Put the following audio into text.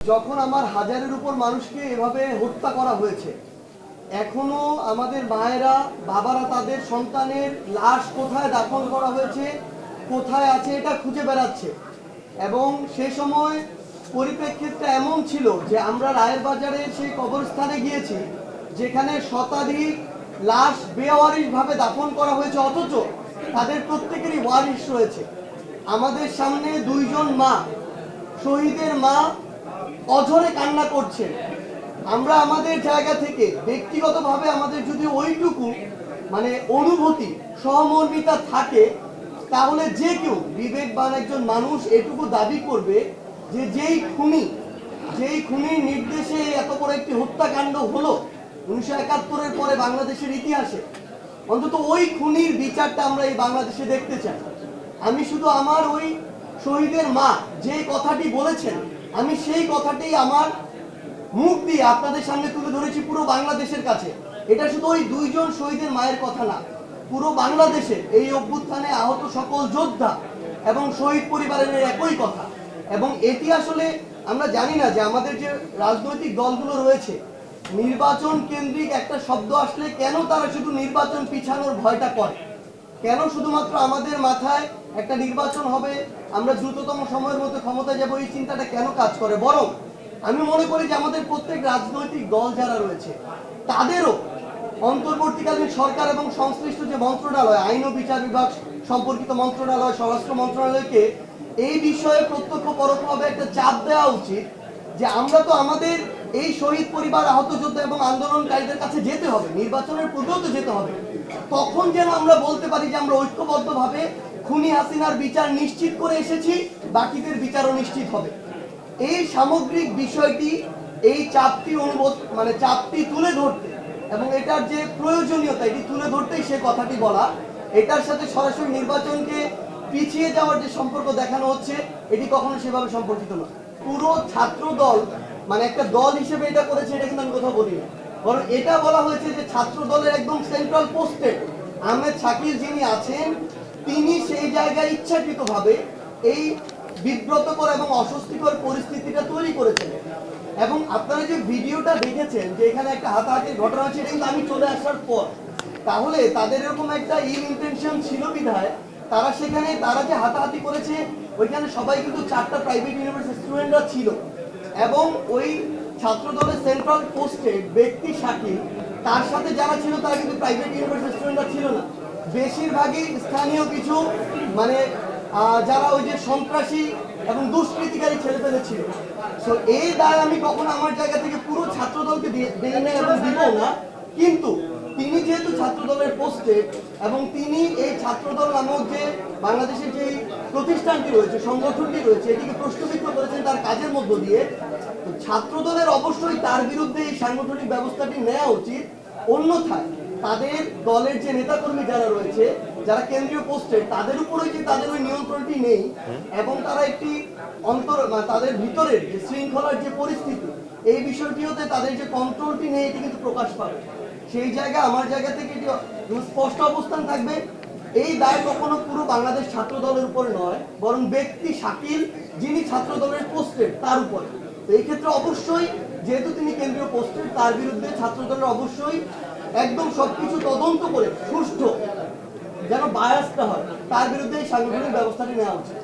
যখন আমার হাজারের উপর মানুষকে এভাবে হত্যা করা হয়েছে, এখনো আমাদের মায়েরা বাবারা তাদের সন্তানের লাশ কোথায় দাফন করা হয়েছে, কোথায় আছে এটা খুঁজে বেড়াচ্ছে। এবং সে সময় পরিপ্রেক্ষিতটা এমন ছিল যে আমরা রায়ের বাজারে সেই কবরস্থানে গিয়েছি যেখানে শতাধিক লাশ বেওয়ারিশভাবে দাফন করা হয়েছে, অথচ তাদের প্রত্যেকেরই ওয়ারিশ রয়েছে। আমাদের সামনে দুইজন মা, শহীদের মা, অঝরে কান্না করছেন। আমরা আমাদের জায়গা থেকে ব্যক্তিগতভাবে আমাদের যদি ওইটুকু অনুভূতি, সহমর্মিতা থাকে, তাহলে যে কেউ বিবেকবান একজন মানুষ এটুকু দাবি করবে যে যেই খুনির নির্দেশে এত বড় একটি হত্যাকাণ্ড হলো 1971-এর পরে বাংলাদেশের ইতিহাসে, অন্তত ওই খুনির বিচারটা আমরা এই বাংলাদেশে দেখতে চাই। আমি শুধু আমার ওই শহীদের মা যে কথাটি বলেছেন, আমি সেই কথাটি আমার মুখ দিয়ে আপনাদের সামনে তুলে ধরেছি পুরো বাংলাদেশের কাছে। এটা শুধু ওই দুইজন শহীদের মায়ের কথা না, পুরো বাংলাদেশে এই অভ্যুত্থানে আহত সকল যোদ্ধা এবং শহীদ পরিবারের একই কথা। এবং এটি আসলে আমরা জানি না যে আমাদের যে রাজনৈতিক দলগুলো রয়েছে, নির্বাচন কেন্দ্রিক একটা শব্দ আসলে কেন তারা শুধু নির্বাচন পিছানোর ভয়টা করে, কেন শুধুমাত্র আমাদের মাথায় একটা নির্বাচন হবে, আমরা দ্রুততম সময়ের মধ্যে ক্ষমতায় যাব, এই চিন্তাটা কেন কাজ করে। বরং আমি মনে করি যে আমাদের প্রত্যেক রাজনৈতিক দল যারা রয়েছে তাদেরও অন্তর্বর্তীকালীন সরকার এবং সংশ্লিষ্ট যে মন্ত্রণালয়, আইন ও বিচার বিভাগ সম্পর্কিত মন্ত্রণালয়, স্বরাষ্ট্র মন্ত্রণালয়কে এই বিষয়ে প্রত্যক্ষ পরোক্ষভাবে একটা চাপ দেওয়া উচিত যে আমরা তো আমাদের এই শহীদ পরিবার, আহত যোদ্ধা এবং আন্দোলনকারীদের কাছে যেতে হবে, নির্বাচনের পূর্বেও তো যেতে হবে। তখন যেন আমরা বলতে পারি যে আমরা ঐক্যবদ্ধভাবে খুনি হাসিনার বিচার নিশ্চিত করে এসেছি, বাকিদের বিচারও নিশ্চিত হবে। এই সামগ্রিক বিষয়টি, এই চাপটি চাপটি তুলে ধরতে এবং এটার যে প্রয়োজনীয়তা এটি তুলে ধরতেই সে কথাটি বলা। এটার সাথে সরাসরি নির্বাচনকে পিছিয়ে যাওয়ার যে সম্পর্ক দেখানো হচ্ছে, এটি কখনো সেভাবে সম্পর্কিত নয়। পুরো ছাত্র দল একটা দল হিসেবে এটা করেছে, এটা কিন্তু আমি কোথাও বলি না, বরং এটা বলা হয়েছে যে ছাত্র দলের একদম সেন্ট্রাল পোস্টে আহমেদ শাকিল যিনি আছেন, তিনি সেই জায়গায় ইচ্ছাকৃতভাবে এই বিব্রতকর এবং অস্বস্তিকর পরিস্থিতিটা তৈরি করেছেন। এবং আপনারা যে ভিডিওটা দেখেছেন যে এখানে একটা হাতাহাতির ঘটনা হচ্ছে, এটা কিন্তু আমি চলে আসার পর। তাহলে তাদের এরকম একটা ইনটেনশন ছিল বিধায় তারা সেখানে, তারা যে হাতাহাতি করেছে ওইখানে সবাই কিন্তু 4টা প্রাইভেট ইউনিভার্সিটির স্টুডেন্টরা ছিল। এবং ওই ছাত্র দলের সেন্ট্রাল পোস্টে ব্যক্তি শাকিল, তার সাথে যারা ছিল তারা কিন্তু প্রাইভেট ইউনিভার্সিটির স্টুডেন্টরা ছিল না, বেশিরভাগই স্থানীয় কিছু যারা ওই যে সন্ত্রাসী এবং দুষ্কৃতিকারী ছেলেপেলে ছিল। তো এই দায় আমি কখনো আমার জায়গা থেকে পুরো ছাত্র দলকে দিয়ে নেই এবং দিব না। কিন্তু তিনি যেহেতু ছাত্র দলের পোস্টে এবং তিনি এই ছাত্রদল নামক যে বাংলাদেশের যে প্রতিষ্ঠানটি রয়েছে, সংগঠনটি রয়েছে, এটিকে প্রশ্নবিদ্ধ করেছেন তার কাজের মধ্য দিয়ে, ছাত্র দলের অবশ্যই তার বিরুদ্ধে এই সাংগঠনিক ব্যবস্থাটি নেওয়া উচিত। অন্যথায় তাদের দলের যে নেতাকর্মী যারা রয়েছে, যারা কেন্দ্রীয় পোস্টে, তাদের উপরে যে তাদের ওই নিয়ন্ত্রণটি নেই এবং তারা একটি তাদের ভিতরের যে শৃঙ্খলার যে পরিস্থিতি, এই বিষয়টিতে তাদের যে কন্ট্রোলটি নেই, এটি কিন্তু প্রকাশ পাবে। সেই জায়গা আমার জায়গা থেকে স্পষ্ট অবস্থান থাকবে, এই দায় কখনো পুরো বাংলাদেশ ছাত্র দলের উপর নয়, বরং ব্যক্তি শাকিল যিনি ছাত্র দলের পোস্টেড তার উপরে। তো এই ক্ষেত্রে অবশ্যই যেহেতু তিনি কেন্দ্রীয় পোস্টেড, তার বিরুদ্ধে ছাত্র দলের অবশ্যই একদম সবকিছু তদন্ত করে সুষ্ঠু, যেন বায়াস না হয়, তার বিরুদ্ধে এই সাংগঠনিক ব্যবস্থাটি নেওয়া উচিত।